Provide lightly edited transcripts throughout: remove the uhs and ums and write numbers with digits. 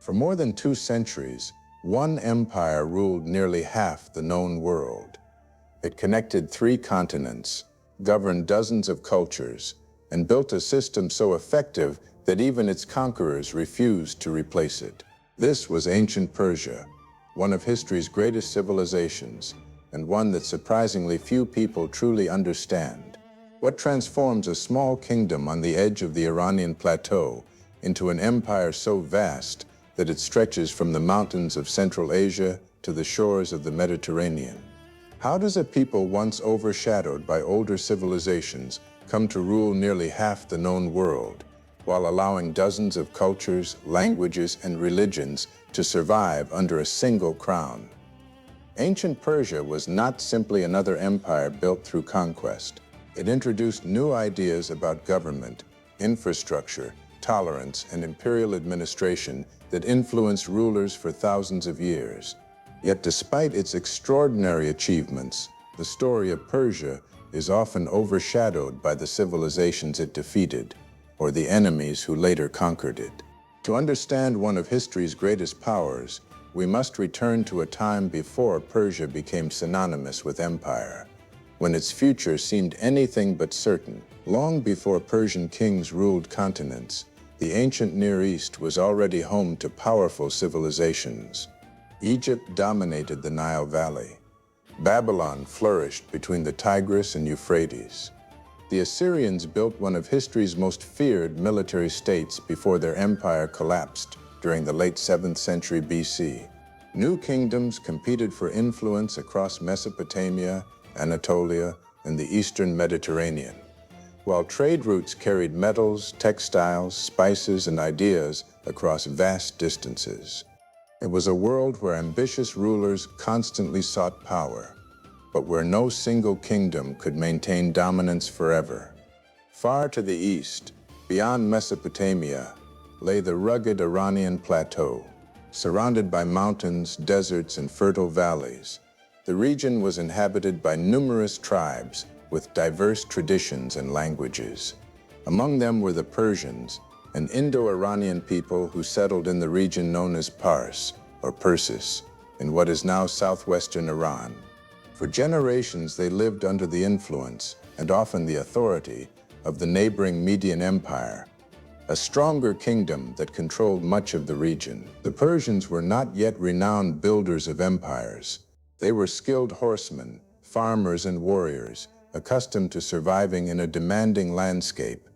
For more than 2 centuries, one empire ruled nearly half the known world. It connected 3 continents, governed dozens of cultures, and built a system so effective that even its conquerors refused to replace it. This was ancient Persia, one of history's greatest civilizations, and one that surprisingly few people truly understand. What transforms a small kingdom on the edge of the Iranian Plateau into an empire so vast that it stretches from the mountains of Central Asia to the shores of the Mediterranean? How does a people once overshadowed by older civilizations come to rule nearly half the known world, while allowing dozens of cultures, languages, and religions to survive under a single crown? Ancient Persia was not simply another empire built through conquest. It introduced new ideas about government, infrastructure, tolerance, and imperial administration that influenced rulers for thousands of years. Yet despite its extraordinary achievements, the story of Persia is often overshadowed by the civilizations it defeated, or the enemies who later conquered it. To understand one of history's greatest powers, we must return to a time before Persia became synonymous with empire, when its future seemed anything but certain. Long before Persian kings ruled continents, the ancient Near East was already home to powerful civilizations. Egypt dominated the Nile Valley. Babylon flourished between the Tigris and Euphrates. The Assyrians built one of history's most feared military states before their empire collapsed during the late 7th century BC. New kingdoms competed for influence across Mesopotamia, Anatolia, and the eastern Mediterranean, while trade routes carried metals, textiles, spices, and ideas across vast distances. It was a world where ambitious rulers constantly sought power, but where no single kingdom could maintain dominance forever. Far to the east, beyond Mesopotamia, lay the rugged Iranian Plateau. Surrounded by mountains, deserts, and fertile valleys, the region was inhabited by numerous tribes with diverse traditions and languages. Among them were the Persians, an Indo-Iranian people who settled in the region known as Pars, or Persis, in what is now southwestern Iran. For generations, they lived under the influence, and often the authority, of the neighboring Median Empire, a stronger kingdom that controlled much of the region. The Persians were not yet renowned builders of empires. They were skilled horsemen, farmers, and warriors, accustomed to surviving in a demanding landscape.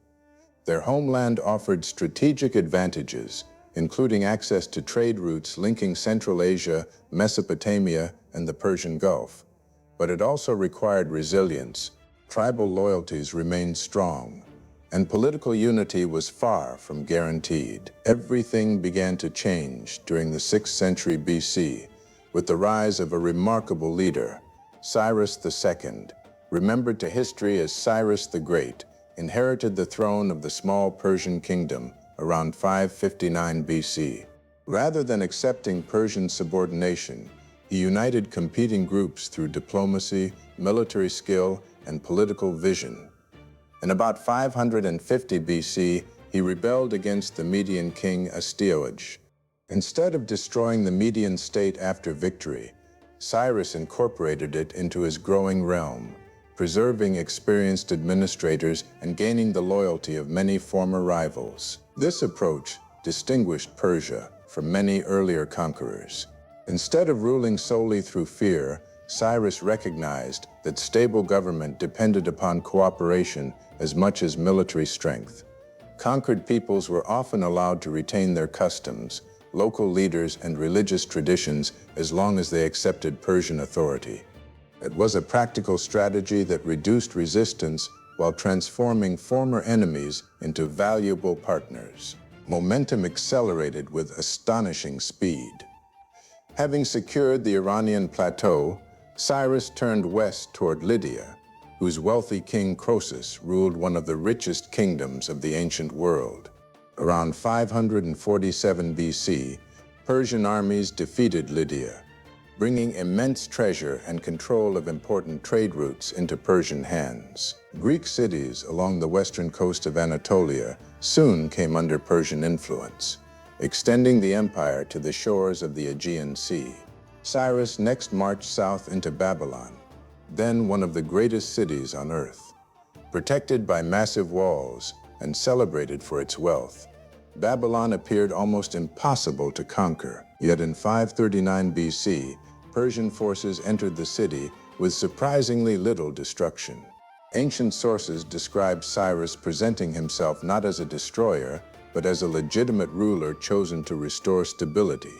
Their homeland offered strategic advantages, including access to trade routes linking Central Asia, Mesopotamia, and the Persian Gulf. But it also required resilience. Tribal loyalties remained strong, and political unity was far from guaranteed. Everything began to change during the 6th century BC with the rise of a remarkable leader, Cyrus II, remembered to history as Cyrus the Great, inherited the throne of the small Persian kingdom around 559 BC. Rather than accepting Persian subordination, he united competing groups through diplomacy, military skill, and political vision. In about 550 BC, he rebelled against the Median king Astyages. Instead of destroying the Median state after victory, Cyrus incorporated it into his growing realm, preserving experienced administrators and gaining the loyalty of many former rivals. This approach distinguished Persia from many earlier conquerors. Instead of ruling solely through fear, Cyrus recognized that stable government depended upon cooperation as much as military strength. Conquered peoples were often allowed to retain their customs, local leaders, and religious traditions as long as they accepted Persian authority. It was a practical strategy that reduced resistance while transforming former enemies into valuable partners. Momentum accelerated with astonishing speed. Having secured the Iranian Plateau, Cyrus turned west toward Lydia, whose wealthy king Croesus ruled one of the richest kingdoms of the ancient world. Around 547 BC, Persian armies defeated Lydia, bringing immense treasure and control of important trade routes into Persian hands. Greek cities along the western coast of Anatolia soon came under Persian influence, extending the empire to the shores of the Aegean Sea. Cyrus next marched south into Babylon, then one of the greatest cities on earth. Protected by massive walls and celebrated for its wealth, Babylon appeared almost impossible to conquer. Yet in 539 BC, Persian forces entered the city with surprisingly little destruction. Ancient sources describe Cyrus presenting himself not as a destroyer, but as a legitimate ruler chosen to restore stability.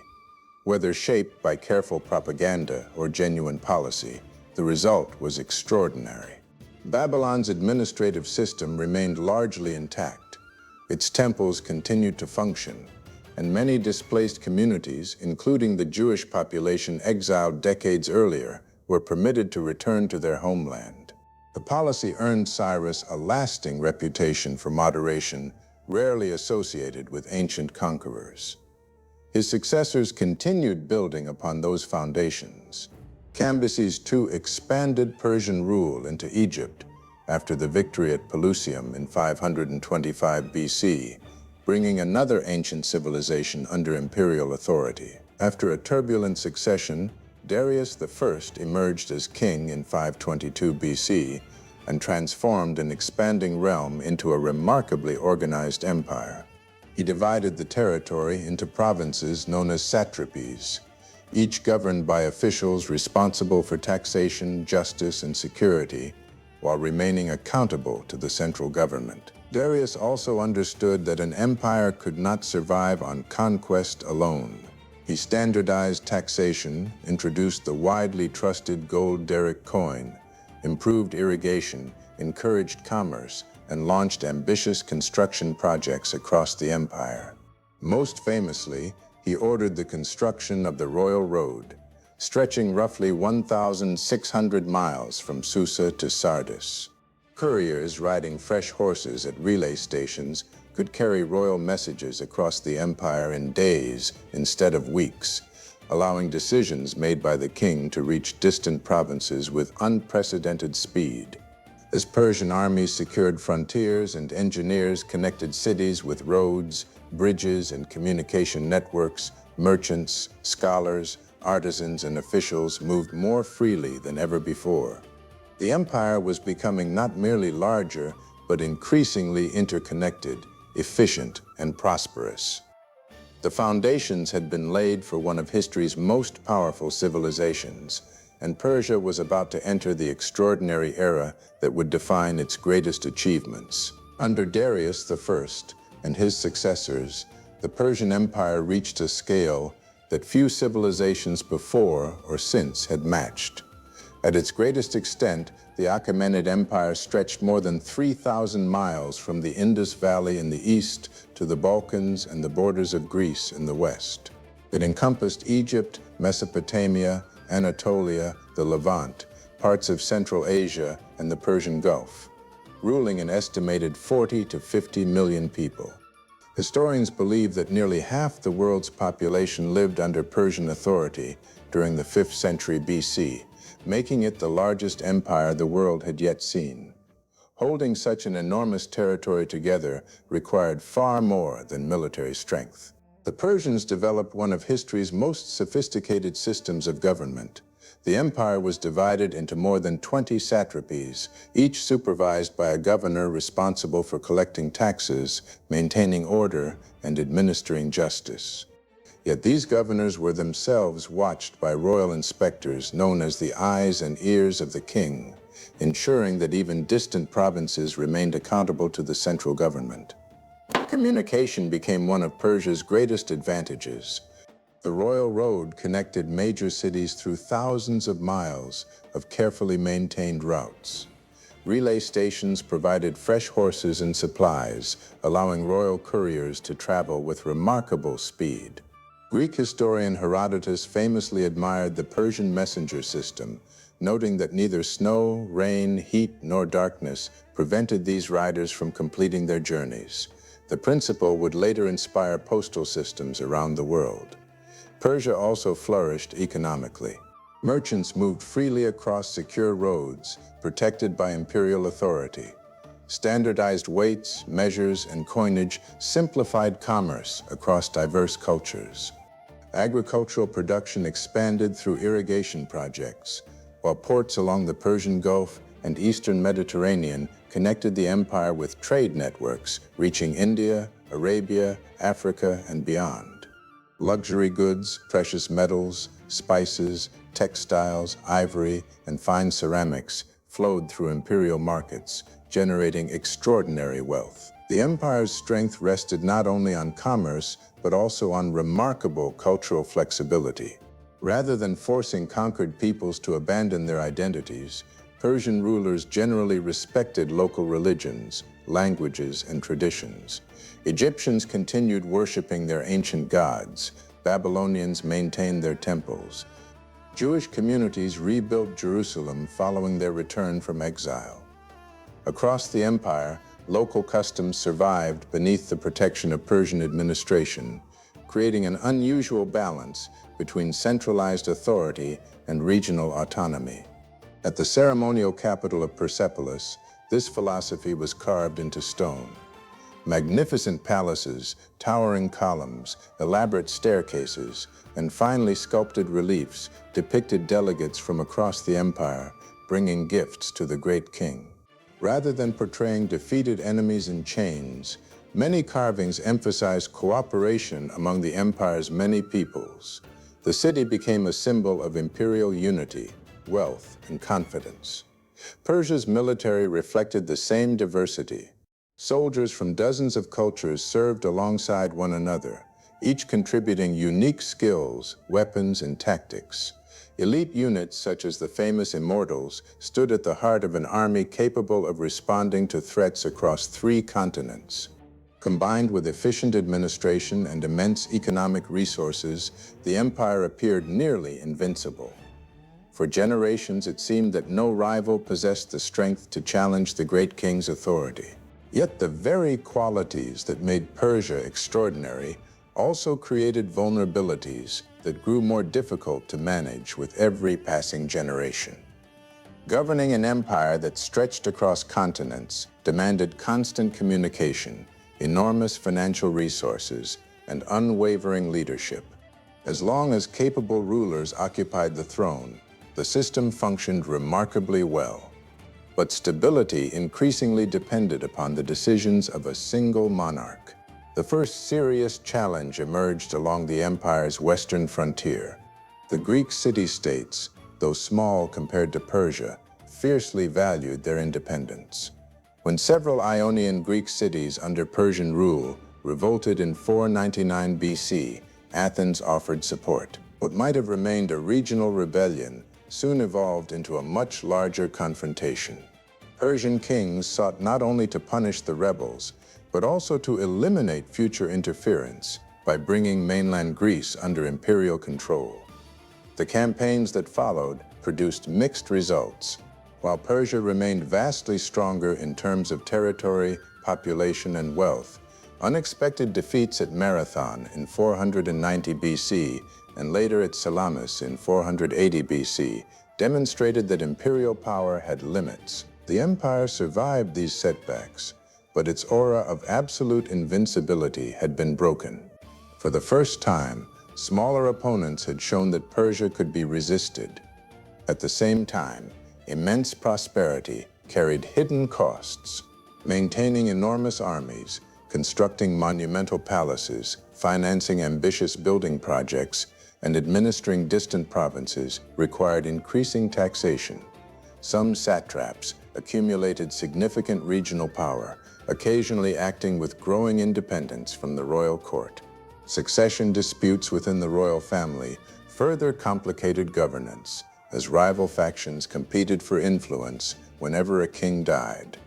Whether shaped by careful propaganda or genuine policy, the result was extraordinary. Babylon's administrative system remained largely intact. Its temples continued to function, and many displaced communities, including the Jewish population exiled decades earlier, were permitted to return to their homeland. The policy earned Cyrus a lasting reputation for moderation, rarely associated with ancient conquerors. His successors continued building upon those foundations. Cambyses II expanded Persian rule into Egypt after the victory at Pelusium in 525 BC, bringing another ancient civilization under imperial authority. After a turbulent succession, Darius I emerged as king in 522 BC and transformed an expanding realm into a remarkably organized empire. He divided the territory into provinces known as satrapies, each governed by officials responsible for taxation, justice, and security, while remaining accountable to the central government. Darius also understood that an empire could not survive on conquest alone. He standardized taxation, introduced the widely trusted gold Daric coin, improved irrigation, encouraged commerce, and launched ambitious construction projects across the empire. Most famously, he ordered the construction of the Royal Road, stretching roughly 1,600 miles from Susa to Sardis. Couriers riding fresh horses at relay stations could carry royal messages across the empire in days instead of weeks, allowing decisions made by the king to reach distant provinces with unprecedented speed. As Persian armies secured frontiers and engineers connected cities with roads, bridges, and communication networks, merchants, scholars, artisans, and officials moved more freely than ever before. The empire was becoming not merely larger, but increasingly interconnected, efficient, and prosperous. The foundations had been laid for one of history's most powerful civilizations, and Persia was about to enter the extraordinary era that would define its greatest achievements. Under Darius I and his successors, the Persian Empire reached a scale that few civilizations before or since had matched. At its greatest extent, the Achaemenid Empire stretched more than 3,000 miles from the Indus Valley in the east to the Balkans and the borders of Greece in the west. It encompassed Egypt, Mesopotamia, Anatolia, the Levant, parts of Central Asia, and the Persian Gulf, ruling an estimated 40 to 50 million people. Historians believe that nearly half the world's population lived under Persian authority during the 5th century BC, making it the largest empire the world had yet seen. Holding such an enormous territory together required far more than military strength. The Persians developed one of history's most sophisticated systems of government. The empire was divided into more than 20 satrapies, each supervised by a governor responsible for collecting taxes, maintaining order, and administering justice. Yet these governors were themselves watched by royal inspectors known as the eyes and ears of the king, ensuring that even distant provinces remained accountable to the central government. Communication became one of Persia's greatest advantages. The Royal Road connected major cities through thousands of miles of carefully maintained routes. Relay stations provided fresh horses and supplies, allowing royal couriers to travel with remarkable speed. Greek historian Herodotus famously admired the Persian messenger system, noting that neither snow, rain, heat, nor darkness prevented these riders from completing their journeys. The principle would later inspire postal systems around the world. Persia also flourished economically. Merchants moved freely across secure roads, protected by imperial authority. Standardized weights, measures, and coinage simplified commerce across diverse cultures. Agricultural production expanded through irrigation projects, while ports along the Persian Gulf and Eastern Mediterranean connected the empire with trade networks reaching India, Arabia, Africa, and beyond. Luxury goods, precious metals, spices, textiles, ivory, and fine ceramics flowed through imperial markets, generating extraordinary wealth. The empire's strength rested not only on commerce, but also on remarkable cultural flexibility. Rather than forcing conquered peoples to abandon their identities, Persian rulers generally respected local religions, languages, and traditions. Egyptians continued worshiping their ancient gods. Babylonians maintained their temples. Jewish communities rebuilt Jerusalem following their return from exile. Across the empire, local customs survived beneath the protection of Persian administration, creating an unusual balance between centralized authority and regional autonomy. At the ceremonial capital of Persepolis, this philosophy was carved into stone. Magnificent palaces, towering columns, elaborate staircases, and finely sculpted reliefs depicted delegates from across the empire bringing gifts to the great king. Rather than portraying defeated enemies in chains, many carvings emphasized cooperation among the empire's many peoples. The city became a symbol of imperial unity, wealth, and confidence. Persia's military reflected the same diversity. Soldiers from dozens of cultures served alongside one another, each contributing unique skills, weapons, and tactics. Elite units such as the famous Immortals stood at the heart of an army capable of responding to threats across 3 continents. Combined with efficient administration and immense economic resources, the empire appeared nearly invincible. For generations, it seemed that no rival possessed the strength to challenge the great king's authority. Yet the very qualities that made Persia extraordinary also created vulnerabilities that grew more difficult to manage with every passing generation. Governing an empire that stretched across continents demanded constant communication, enormous financial resources, and unwavering leadership. As long as capable rulers occupied the throne, the system functioned remarkably well. But stability increasingly depended upon the decisions of a single monarch. The first serious challenge emerged along the empire's western frontier. The Greek city-states, though small compared to Persia, fiercely valued their independence. When several Ionian Greek cities under Persian rule revolted in 499 BC, Athens offered support. What might have remained a regional rebellion soon evolved into a much larger confrontation. Persian kings sought not only to punish the rebels, but also to eliminate future interference by bringing mainland Greece under imperial control. The campaigns that followed produced mixed results. While Persia remained vastly stronger in terms of territory, population, and wealth, unexpected defeats at Marathon in 490 BC and later at Salamis in 480 BC demonstrated that imperial power had limits. The empire survived these setbacks, but its aura of absolute invincibility had been broken. For the first time, smaller opponents had shown that Persia could be resisted. At the same time, immense prosperity carried hidden costs. Maintaining enormous armies, constructing monumental palaces, financing ambitious building projects, and administering distant provinces required increasing taxation. Some satraps accumulated significant regional power, occasionally acting with growing independence from the royal court. Succession disputes within the royal family further complicated governance, as rival factions competed for influence whenever a king died.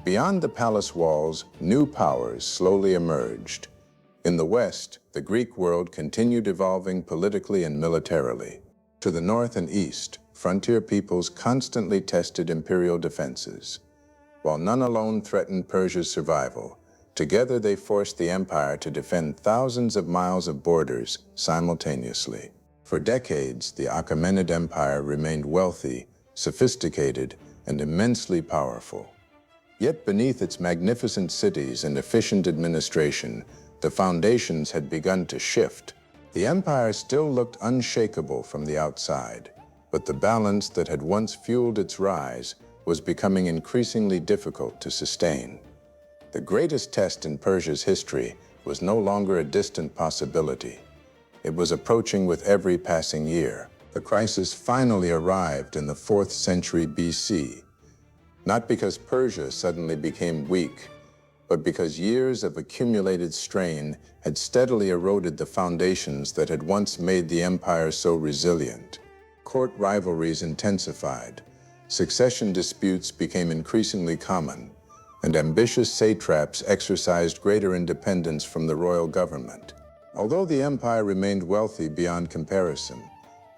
Beyond the palace walls, new powers slowly emerged. In the West, the Greek world continued evolving politically and militarily. To the north and east, frontier peoples constantly tested imperial defenses. While none alone threatened Persia's survival, together they forced the empire to defend thousands of miles of borders simultaneously. For decades, the Achaemenid Empire remained wealthy, sophisticated, and immensely powerful. Yet beneath its magnificent cities and efficient administration, the foundations had begun to shift. The empire still looked unshakable from the outside, but the balance that had once fueled its rise was becoming increasingly difficult to sustain. The greatest test in Persia's history was no longer a distant possibility. It was approaching with every passing year. The crisis finally arrived in the 4th century BC, not because Persia suddenly became weak, but because years of accumulated strain had steadily eroded the foundations that had once made the empire so resilient. Court rivalries intensified, succession disputes became increasingly common, and ambitious satraps exercised greater independence from the royal government. Although the empire remained wealthy beyond comparison,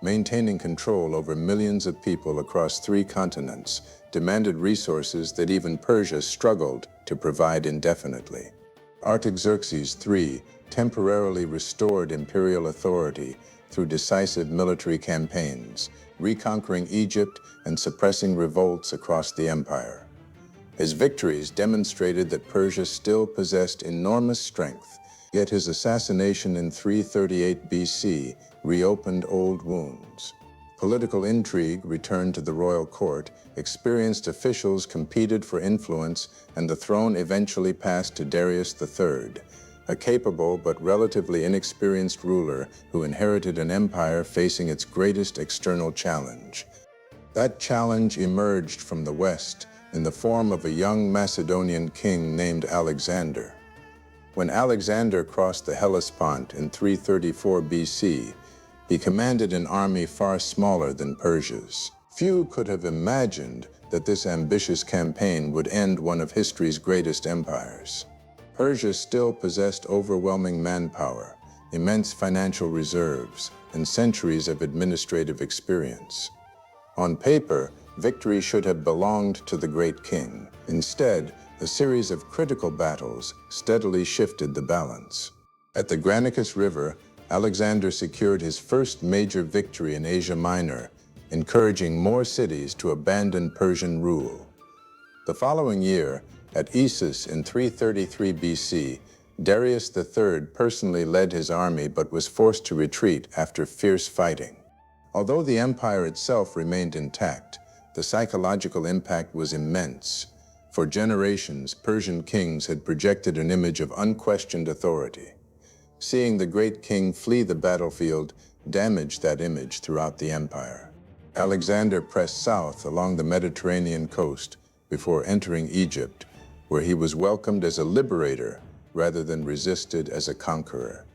maintaining control over millions of people across 3 continents demanded resources that even Persia struggled to provide indefinitely. Artaxerxes III temporarily restored imperial authority through decisive military campaigns, reconquering Egypt and suppressing revolts across the empire. His victories demonstrated that Persia still possessed enormous strength, yet his assassination in 338 BC reopened old wounds. Political intrigue returned to the royal court, experienced officials competed for influence, and the throne eventually passed to Darius III, a capable but relatively inexperienced ruler who inherited an empire facing its greatest external challenge. That challenge emerged from the west in the form of a young Macedonian king named Alexander. When Alexander crossed the Hellespont in 334 BC, he commanded an army far smaller than Persia's. Few could have imagined that this ambitious campaign would end one of history's greatest empires. Persia still possessed overwhelming manpower, immense financial reserves, and centuries of administrative experience. On paper, victory should have belonged to the great king. Instead, a series of critical battles steadily shifted the balance. At the Granicus River, Alexander secured his first major victory in Asia Minor, encouraging more cities to abandon Persian rule. The following year, at Issus in 333 BC, Darius III personally led his army but was forced to retreat after fierce fighting. Although the empire itself remained intact, the psychological impact was immense. For generations, Persian kings had projected an image of unquestioned authority. Seeing the great king flee the battlefield damaged that image throughout the empire. Alexander pressed south along the Mediterranean coast before entering Egypt, where he was welcomed as a liberator rather than resisted as a conqueror.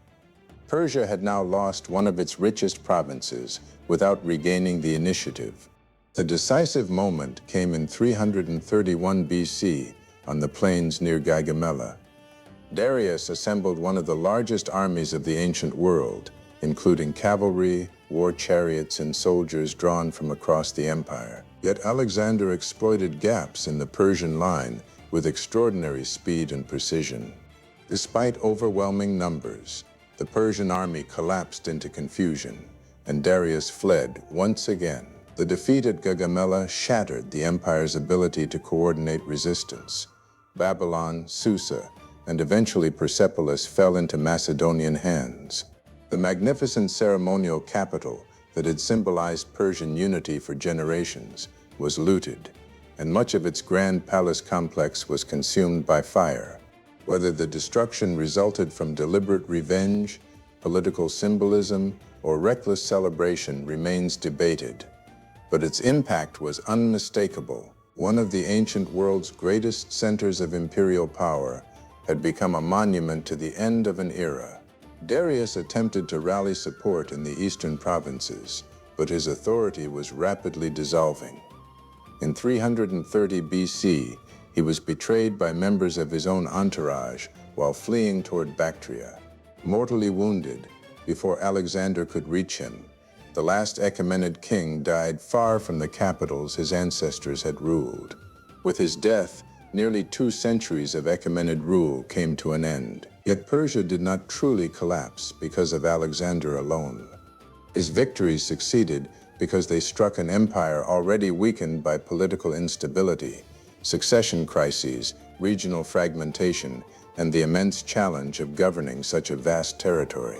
Persia had now lost one of its richest provinces without regaining the initiative. The decisive moment came in 331 BC on the plains near Gaugamela. Darius assembled one of the largest armies of the ancient world, including cavalry, war chariots, and soldiers drawn from across the empire. Yet Alexander exploited gaps in the Persian line with extraordinary speed and precision. Despite overwhelming numbers, the Persian army collapsed into confusion, and Darius fled once again. The defeat at Gaugamela shattered the empire's ability to coordinate resistance. Babylon, Susa, and eventually Persepolis fell into Macedonian hands. The magnificent ceremonial capital that had symbolized Persian unity for generations was looted, and much of its grand palace complex was consumed by fire. Whether the destruction resulted from deliberate revenge, political symbolism, or reckless celebration remains debated. But its impact was unmistakable. One of the ancient world's greatest centers of imperial power had become a monument to the end of an era. Darius attempted to rally support in the eastern provinces, but his authority was rapidly dissolving. In 330 BC, he was betrayed by members of his own entourage while fleeing toward Bactria. Mortally wounded, before Alexander could reach him, the last Achaemenid king died far from the capitals his ancestors had ruled. With his death, nearly 2 centuries of Achaemenid rule came to an end. Yet Persia did not truly collapse because of Alexander alone. His victories succeeded because they struck an empire already weakened by political instability succession crises, regional fragmentation, and the immense challenge of governing such a vast territory.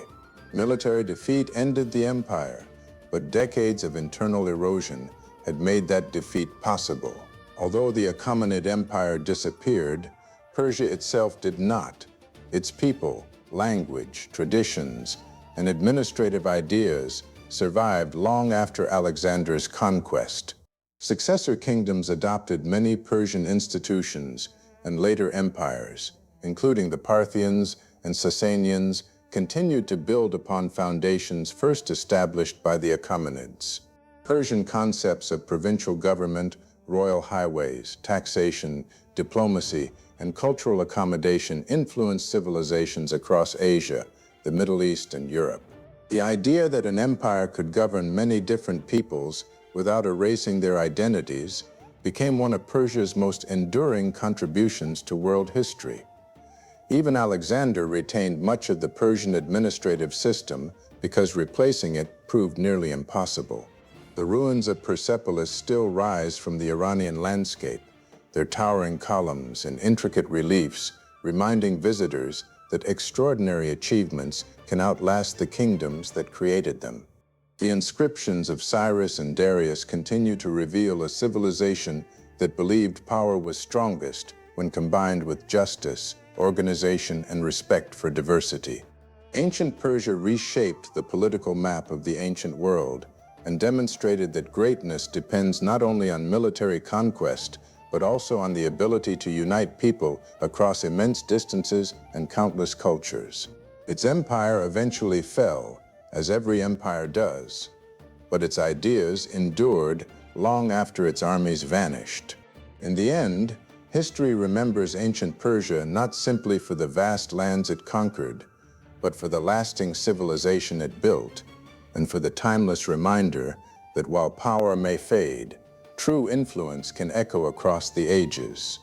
Military defeat ended the empire, but decades of internal erosion had made that defeat possible. Although the Achaemenid Empire disappeared, Persia itself did not. Its people, language, traditions, and administrative ideas survived long after Alexander's conquest. Successor kingdoms adopted many Persian institutions, and later empires, including the Parthians and Sasanians, continued to build upon foundations first established by the Achaemenids. Persian concepts of provincial government, royal highways, taxation, diplomacy, and cultural accommodation influenced civilizations across Asia, the Middle East, and Europe. The idea that an empire could govern many different peoples without erasing their identities became one of Persia's most enduring contributions to world history. Even Alexander retained much of the Persian administrative system because replacing it proved nearly impossible. The ruins of Persepolis still rise from the Iranian landscape, their towering columns and intricate reliefs reminding visitors that extraordinary achievements can outlast the kingdoms that created them. The inscriptions of Cyrus and Darius continue to reveal a civilization that believed power was strongest when combined with justice, organization, and respect for diversity. Ancient Persia reshaped the political map of the ancient world and demonstrated that greatness depends not only on military conquest, but also on the ability to unite people across immense distances and countless cultures. Its empire eventually fell, as every empire does, but its ideas endured long after its armies vanished. In the end, history remembers ancient Persia not simply for the vast lands it conquered, but for the lasting civilization it built, and for the timeless reminder that while power may fade, true influence can echo across the ages.